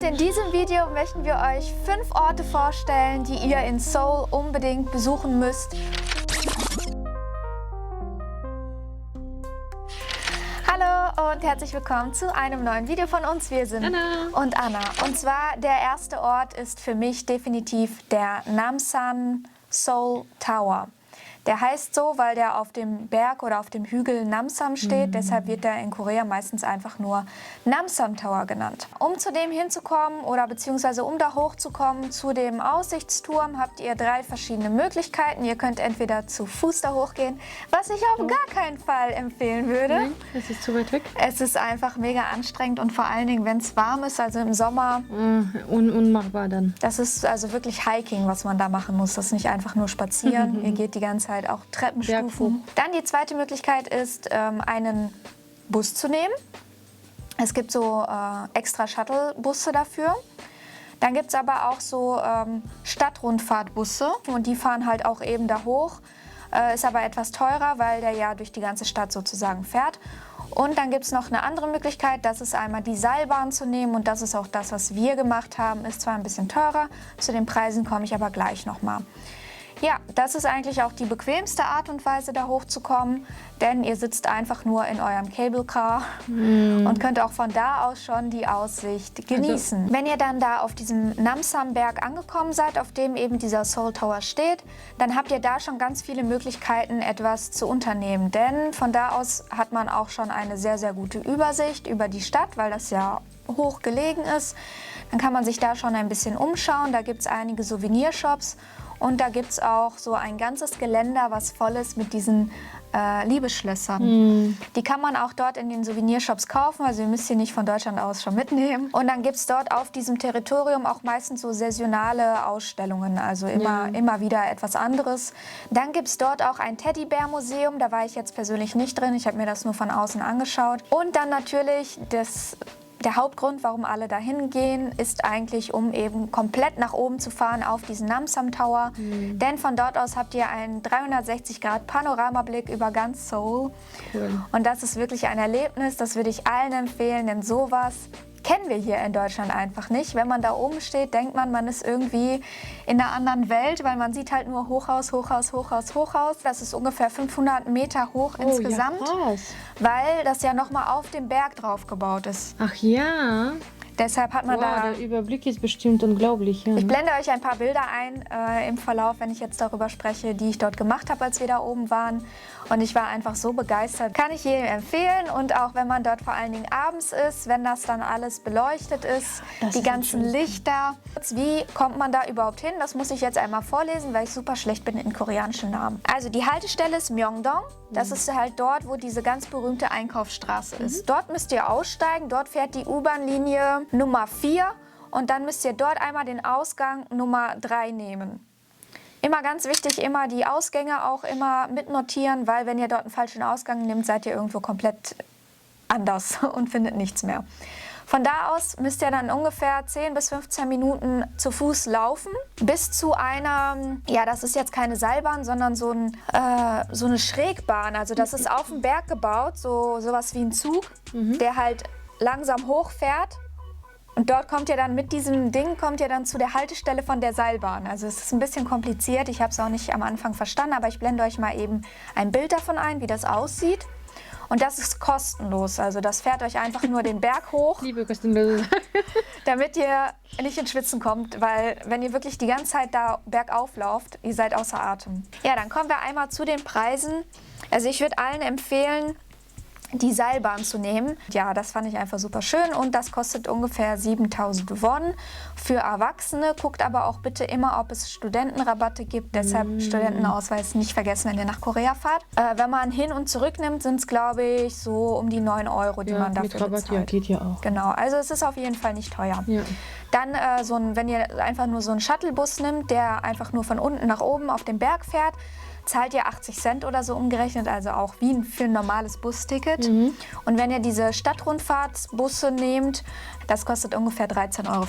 In diesem Video möchten wir euch 5 Orte vorstellen, die ihr in Seoul unbedingt besuchen müsst. Hallo und herzlich willkommen zu einem neuen Video von uns. Wir sind Anna und Anna. Und zwar der erste Ort ist für mich definitiv der Namsan Seoul Tower. Der heißt so, weil der auf dem Berg oder auf dem Hügel Namsan steht. Deshalb wird der in Korea meistens einfach nur Namsan Tower genannt. Um zu dem hinzukommen oder beziehungsweise um da hochzukommen zu dem Aussichtsturm, habt ihr 3 verschiedene Möglichkeiten. Ihr könnt entweder zu Fuß da hochgehen, was ich auf gar keinen Fall empfehlen würde. Nein, das ist zu weit weg. Es ist einfach mega anstrengend und vor allen Dingen, wenn es warm ist, also im Sommer. Unmachbar dann. Das ist also wirklich Hiking, was man da machen muss. Das ist nicht einfach nur spazieren. Ihr geht die ganze Zeit auch Treppenstufen. Dann die zweite Möglichkeit ist, einen Bus zu nehmen. Es gibt so extra Shuttle-Busse dafür. Dann gibt es aber auch so Stadtrundfahrtbusse und die fahren halt auch eben da hoch. Ist aber etwas teurer, weil der ja durch die ganze Stadt sozusagen fährt. Und dann gibt es noch eine andere Möglichkeit, das ist einmal die Seilbahn zu nehmen und das ist auch das, was wir gemacht haben. Ist zwar ein bisschen teurer, zu den Preisen komme ich aber gleich nochmal. Ja, das ist eigentlich auch die bequemste Art und Weise, da hochzukommen, denn ihr sitzt einfach nur in eurem Cable Car und könnt auch von da aus schon die Aussicht genießen. Also, wenn ihr dann da auf diesem Namsan-Berg angekommen seid, auf dem eben dieser Seoul Tower steht, dann habt ihr da schon ganz viele Möglichkeiten, etwas zu unternehmen, denn von da aus hat man auch schon eine sehr, sehr gute Übersicht über die Stadt, weil das ja hoch gelegen ist. Dann kann man sich da schon ein bisschen umschauen, da gibt es einige Souvenirshops. Und da gibt es auch so ein ganzes Geländer, was voll ist mit diesen Liebesschlössern. Die kann man auch dort in den Souvenirshops kaufen, also ihr müsst sie nicht von Deutschland aus schon mitnehmen. Und dann gibt es dort auf diesem Territorium auch meistens so saisonale Ausstellungen, also immer wieder etwas anderes. Dann gibt es dort auch ein Teddybär-Museum, da war ich jetzt persönlich nicht drin, ich habe mir das nur von außen angeschaut. Und dann natürlich der Hauptgrund, warum alle dahin gehen, ist eigentlich, um eben komplett nach oben zu fahren auf diesen Namsan Tower. Denn von dort aus habt ihr einen 360-Grad-Panoramablick über ganz Seoul. Cool. Und das ist wirklich ein Erlebnis, das würde ich allen empfehlen, denn sowas kennen wir hier in Deutschland einfach nicht. Wenn man da oben steht, denkt man, man ist irgendwie in einer anderen Welt, weil man sieht halt nur Hochhaus, Hochhaus, Hochhaus, Hochhaus. Das ist ungefähr 500 Meter hoch insgesamt, ja, weil das ja nochmal auf dem Berg drauf gebaut ist. Ach ja. Deshalb hat man da... Der Überblick ist bestimmt unglaublich. Ja. Ich blende euch ein paar Bilder ein im Verlauf, wenn ich jetzt darüber spreche, die ich dort gemacht habe, als wir da oben waren. Und ich war einfach so begeistert. Kann ich jedem empfehlen. Und auch wenn man dort vor allen Dingen abends ist, wenn das dann alles beleuchtet ist, die ganzen Lichter. Wie kommt man da überhaupt hin? Das muss ich jetzt einmal vorlesen, weil ich super schlecht bin in koreanischen Namen. Also die Haltestelle ist Myeongdong. Das ist halt dort, wo diese ganz berühmte Einkaufsstraße ist. Dort müsst ihr aussteigen. Dort fährt die U-Bahn-Linie Nummer 4. Und dann müsst ihr dort einmal den Ausgang Nummer 3 nehmen. Immer ganz wichtig, immer die Ausgänge auch immer mitnotieren, weil wenn ihr dort einen falschen Ausgang nehmt, seid ihr irgendwo komplett anders und findet nichts mehr. Von da aus müsst ihr dann ungefähr 10 bis 15 Minuten zu Fuß laufen, bis zu einer, ja, das ist jetzt keine Seilbahn, sondern so eine Schrägbahn. Also das ist auf dem Berg gebaut, sowas wie ein Zug, der halt langsam hochfährt. Und dort kommt ihr dann mit diesem Ding zu der Haltestelle von der Seilbahn. Also es ist ein bisschen kompliziert, ich habe es auch nicht am Anfang verstanden, aber ich blende euch mal eben ein Bild davon ein, wie das aussieht. Und das ist kostenlos, also das fährt euch einfach nur den Berg hoch, Liebe kostenlose damit ihr nicht ins Schwitzen kommt, weil wenn ihr wirklich die ganze Zeit da bergauf lauft, ihr seid außer Atem. Ja, dann kommen wir einmal zu den Preisen. Also ich würde allen empfehlen, die Seilbahn zu nehmen. Ja, das fand ich einfach super schön und das kostet ungefähr 7.000 Won für Erwachsene. Guckt aber auch bitte immer, ob es Studentenrabatte gibt. Deshalb Studentenausweis nicht vergessen, wenn ihr nach Korea fahrt. Wenn man hin und zurück nimmt, sind es, glaube ich, so um die 9 Euro, die man dafür mit Rabatt, bezahlt. Ja, geht ja auch. Genau, also es ist auf jeden Fall nicht teuer. Ja. Dann, wenn ihr einfach nur so einen Shuttlebus nimmt, der einfach nur von unten nach oben auf den Berg fährt, zahlt ihr 80 Cent oder so umgerechnet, also auch wie für ein normales Busticket. Und wenn ihr diese Stadtrundfahrtsbusse nehmt, das kostet ungefähr 13,50 Euro.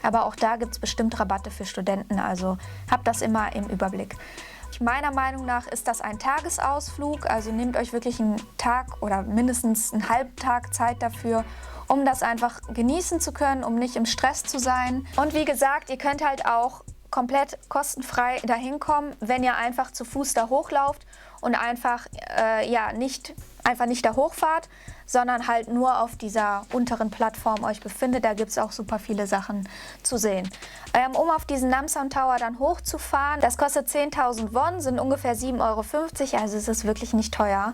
Aber auch da gibt es bestimmt Rabatte für Studenten, also habt das immer im Überblick. euch, meiner Meinung nach ist das ein Tagesausflug. Also nehmt euch wirklich einen Tag oder mindestens einen halben Tag Zeit dafür, um das einfach genießen zu können, um nicht im Stress zu sein. Und wie gesagt, ihr könnt halt auch komplett kostenfrei dahin kommen, wenn ihr einfach zu Fuß da hochlauft und einfach nicht da hochfahrt, sondern halt nur auf dieser unteren Plattform euch befindet. Da gibt es auch super viele Sachen zu sehen. Um auf diesen Namsan Tower dann hochzufahren, das kostet 10.000 Won, sind ungefähr 7,50 Euro, also es ist wirklich nicht teuer.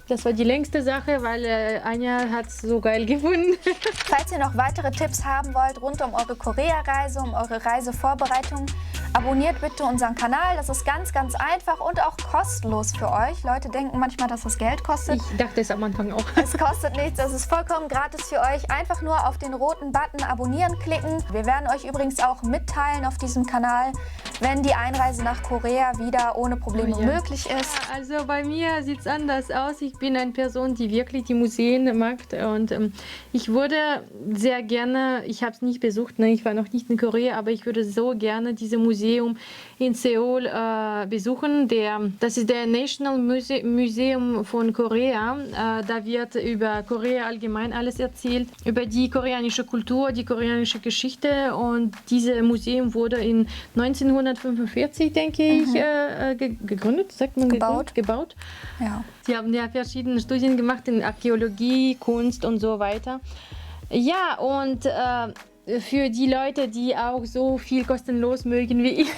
Das war die längste Sache, weil Anja hat es so geil gefunden. Falls ihr noch weitere Tipps haben wollt rund um eure Korea-Reise, um eure Reisevorbereitung, abonniert bitte unseren Kanal. Das ist ganz, ganz einfach und auch kostenlos für euch. Leute denken manchmal, dass das Geld kostet. Ich dachte es am Anfang auch. Es kostet nichts, es ist vollkommen gratis für euch. Einfach nur auf den roten Button abonnieren klicken. Wir werden euch übrigens auch mitteilen auf diesem Kanal, wenn die Einreise nach Korea wieder ohne Probleme möglich ist. Also bei mir sieht es anders aus. Ich bin eine Person, die wirklich die Museen mag und ich würde sehr gerne, ich habe es nicht besucht, ne, ich war noch nicht in Korea, aber ich würde so gerne dieses Museum in Seoul besuchen. Das ist der National Museum von Korea. Da wird über Korea allgemein alles erzählt, über die koreanische Kultur, die koreanische Geschichte, und dieses Museum wurde in 1945, denke ich, gegründet, sagt man gebaut. Ja. Sie haben ja verschiedene Studien gemacht in Archäologie, Kunst und so weiter. Ja, und für die Leute, die auch so viel kostenlos mögen wie ich,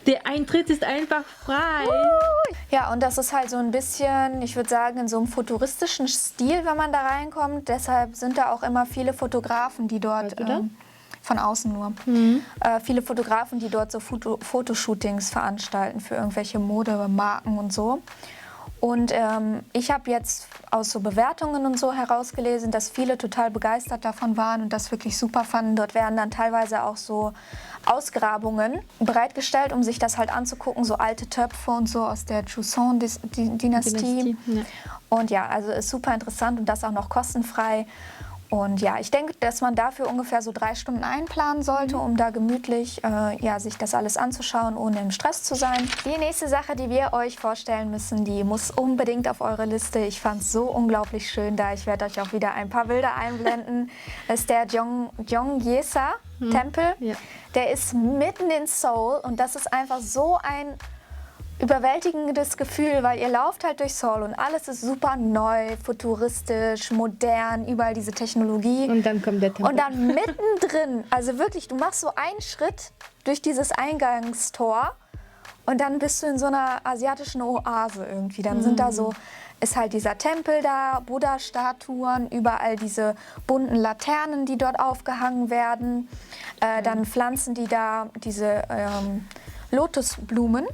der Eintritt ist einfach frei. Ja, und das ist halt so ein bisschen, ich würde sagen, in so einem futuristischen Stil, wenn man da reinkommt. Deshalb sind da auch immer viele Fotografen, die dort... Von außen nur. Viele Fotografen, die dort so Fotoshootings veranstalten für irgendwelche Modemarken und so. Und ich habe jetzt aus so Bewertungen und so herausgelesen, dass viele total begeistert davon waren und das wirklich super fanden. Dort werden dann teilweise auch so Ausgrabungen bereitgestellt, um sich das halt anzugucken, so alte Töpfe und so aus der Joseon-Dynastie. Ja. Und ja, also ist super interessant und das auch noch kostenfrei. Und ja, ich denke, dass man dafür ungefähr so 3 Stunden einplanen sollte, um da gemütlich sich das alles anzuschauen, ohne im Stress zu sein. Die nächste Sache, die wir euch vorstellen müssen, die muss unbedingt auf eure Liste. Ich fand es so unglaublich schön da. Ich werde euch auch wieder ein paar Bilder einblenden. Das ist der Gyeongyesa-Tempel. Ja. Der ist mitten in Seoul und das ist einfach so ein überwältigendes Gefühl, weil ihr lauft halt durch Seoul und alles ist super neu, futuristisch, modern, überall diese Technologie. Und dann kommt der Tempel. Und dann mittendrin, also wirklich, du machst so einen Schritt durch dieses Eingangstor und dann bist du in so einer asiatischen Oase irgendwie. Dann sind da so, ist halt dieser Tempel da, Buddha-Statuen, überall diese bunten Laternen, die dort aufgehangen werden. Dann pflanzen die da diese Lotusblumen.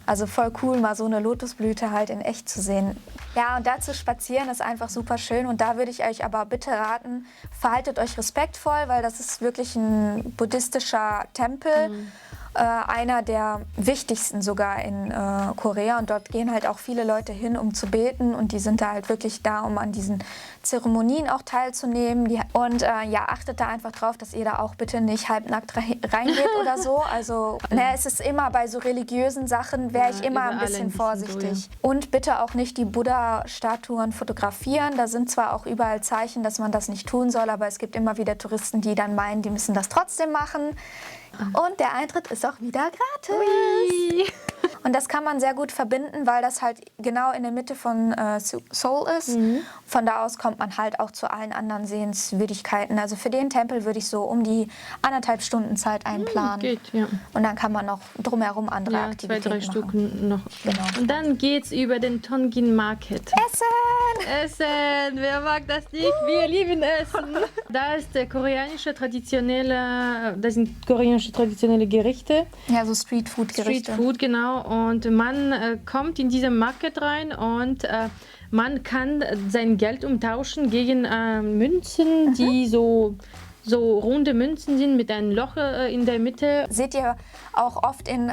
Also voll cool, mal so eine Lotusblüte halt in echt zu sehen. Ja, und da zu spazieren ist einfach super schön. Und da würde ich euch aber bitte raten, verhaltet euch respektvoll, weil das ist wirklich ein buddhistischer Tempel. Einer der wichtigsten sogar in Korea. Und dort gehen halt auch viele Leute hin, um zu beten. Und die sind da halt wirklich da, um an diesen Zeremonien auch teilzunehmen. Und achtet da einfach drauf, dass ihr da auch bitte nicht halbnackt reingeht oder so. Also es ist immer bei so religiösen Sachen, wäre ich immer ein bisschen vorsichtig. So, ja. Und bitte auch nicht die Buddha-Statuen fotografieren. Da sind zwar auch überall Zeichen, dass man das nicht tun soll, aber es gibt immer wieder Touristen, die dann meinen, die müssen das trotzdem machen. Und der Eintritt ist auch wieder gratis. Ui. Und das kann man sehr gut verbinden, weil das halt genau in der Mitte von Seoul ist. Von da aus kommt man halt auch zu allen anderen Sehenswürdigkeiten. Also für den Tempel würde ich so um die 1,5 Stunden Zeit einplanen. Geht, ja. Und dann kann man noch drumherum andere Aktivitäten 2-3 Stück noch. Genau. Und dann geht's über den Tongin Market. Essen! Wer mag das nicht? Wir lieben Essen. Da ist der das sind koreanische traditionelle Gerichte. Ja, so Streetfood-Gerichte. Streetfood, genau. Und man kommt in diesen Market rein und man kann sein Geld umtauschen gegen Münzen, die so so runde Münzen sind mit einem Loch in der Mitte. Seht ihr auch oft in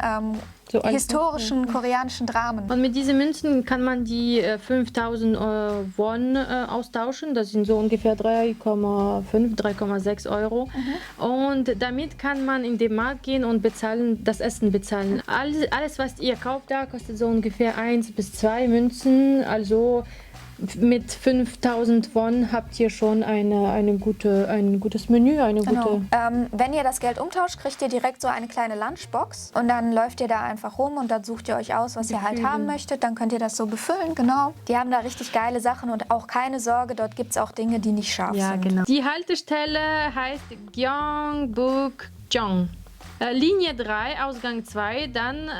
So historischen koreanischen Dramen. Und mit diesen Münzen kann man die 5000 Won austauschen. Das sind so ungefähr 3,5, 3,6 Euro. Und damit kann man in den Markt gehen und bezahlen, das Essen bezahlen. Alles, was ihr kauft, da kostet so ungefähr 1 bis 2 Münzen. Also mit 5000 Won habt ihr schon ein gutes Menü, eine gute... Wenn ihr das Geld umtauscht, kriegt ihr direkt so eine kleine Lunchbox und dann läuft ihr da einfach rum und dann sucht ihr euch aus, was ihr halt haben möchtet. Dann könnt ihr das so befüllen, genau. Die haben da richtig geile Sachen und auch keine Sorge, dort gibt es auch Dinge, die nicht scharf sind. Genau. Die Haltestelle heißt Gyeongbuk-jong. Linie 3, Ausgang 2, dann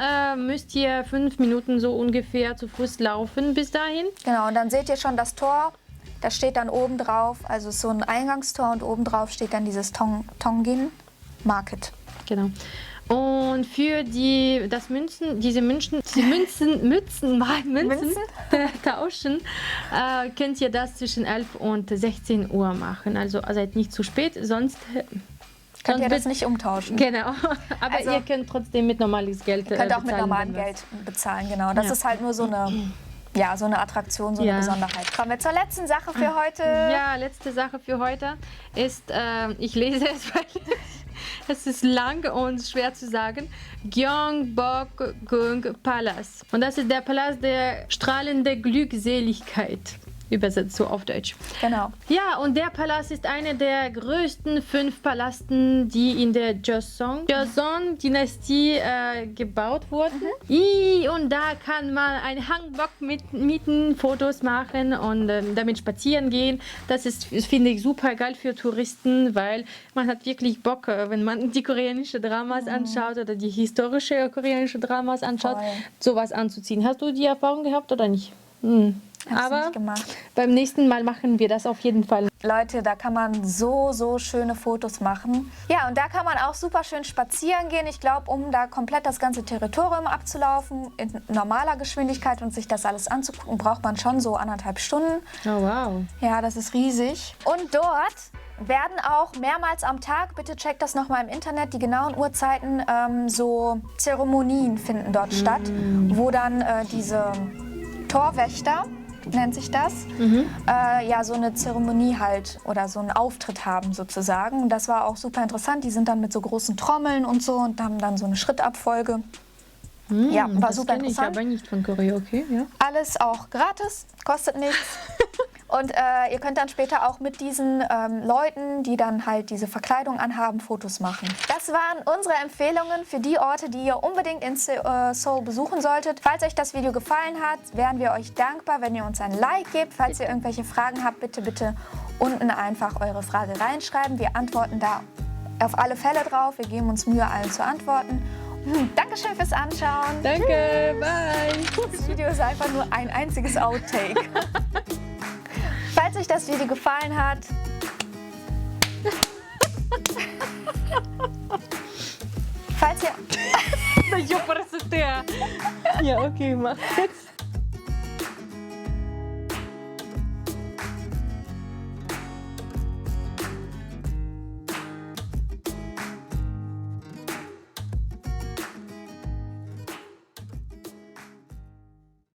müsst ihr 5 Minuten so ungefähr zu Fuß laufen bis dahin. Genau, und dann seht ihr schon das Tor, das steht dann oben drauf, also so ein Eingangstor und oben drauf steht dann dieses Tongin Market. Genau. Und für diese Münzen tauschen, könnt ihr das zwischen 11 und 16 Uhr machen. Also seid nicht zu spät, sonst... Könnt ihr das nicht umtauschen. Genau, aber also, ihr könnt trotzdem mit normales Geld bezahlen. Ihr könnt auch mit normalem Geld bezahlen, genau. Das ist halt nur so eine Attraktion, so eine Besonderheit. Kommen wir zur letzten Sache für heute. Ja, letzte Sache für heute ist, ich lese es, weil es ist lang und schwer zu sagen, Gyeongbokgung Palace. Und das ist der Palast der strahlenden Glückseligkeit. Übersetzt so auf Deutsch. Genau. Ja, und der Palast ist einer der größten 5 Palasten, die in der Joseon-Dynastie gebaut wurden. Und da kann man einen Hanbok mieten, Fotos machen und damit spazieren gehen. Das finde ich, super geil für Touristen, weil man hat wirklich Bock, wenn man die koreanische Dramas anschaut oder die historische koreanische Dramas anschaut, sowas anzuziehen. Hast du die Erfahrung gehabt oder nicht? Aber beim nächsten Mal machen wir das auf jeden Fall. Leute, da kann man so schöne Fotos machen. Ja, und da kann man auch super schön spazieren gehen. Ich glaube, um da komplett das ganze Territorium abzulaufen, in normaler Geschwindigkeit und sich das alles anzugucken, braucht man schon so 1,5 Stunden. Oh, wow. Ja, das ist riesig. Und dort werden auch mehrmals am Tag, bitte checkt das nochmal im Internet, die genauen Uhrzeiten, so Zeremonien finden dort statt, wo dann diese Torwächter, nennt sich das, so eine Zeremonie halt oder so einen Auftritt haben sozusagen. Und das war auch super interessant. Die sind dann mit so großen Trommeln und so und haben dann so eine Schrittabfolge. War super interessant. Ich aber nicht von Korea, okay, ja. Alles auch gratis, kostet nichts. Und ihr könnt dann später auch mit diesen Leuten, die dann halt diese Verkleidung anhaben, Fotos machen. Das waren unsere Empfehlungen für die Orte, die ihr unbedingt in Seoul besuchen solltet. Falls euch das Video gefallen hat, wären wir euch dankbar, wenn ihr uns ein Like gebt. Falls ihr irgendwelche Fragen habt, bitte unten einfach eure Frage reinschreiben. Wir antworten da auf alle Fälle drauf. Wir geben uns Mühe, allen zu antworten. Dankeschön fürs Anschauen. Danke, bye. Das Video ist einfach nur ein einziges Outtake. Falls euch das Video gefallen hat, falls ihr... Ja, okay, mach jetzt.